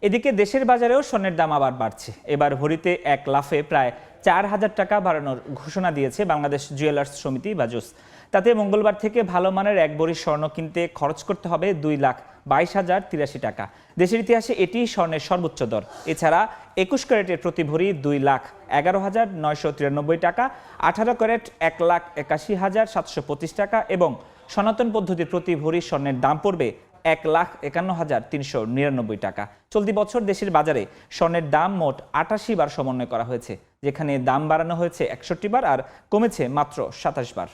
এদিকে দেশের বাজারেও স্বর্ণের দাম আবার বাড়ছে। এবার ভরিতে এক লাফে প্রায় ৪,০০০ টাকা বাড়ানোর ঘোষণা দিয়েছে বাংলাদেশ জুয়েলার্স সমিতি বাজুস। তাতে মঙ্গলবার থেকে ভালো মানের এক ভরি স্বর্ণ কিনতে খরচ করতে হবে ২,২২,০৮৩ টাকা। দেশের ইতিহাসে এটি স্বর্ণের সর্বোচ্চ দর। এছাড়া ২১ ক্যারেটের প্রতি ভরি ২,১১,৯৯৩ টাকা, ১৮ ক্যারেট ১,৮১,৭২৫ টাকা এবং সনাতন পদ্ধতির প্রতি ভরি স্বর্ণের দাম পড়বে ১,৫১,৩৯৯ টাকা। চলতি বছর দেশের বাজারে স্বর্ণের দাম মোট ৮৮ বার সমন্বয় করা হয়েছে, যেখানে দাম বাড়ানো হয়েছে ৬১ বার আর কমেছে মাত্র ২৭ বার।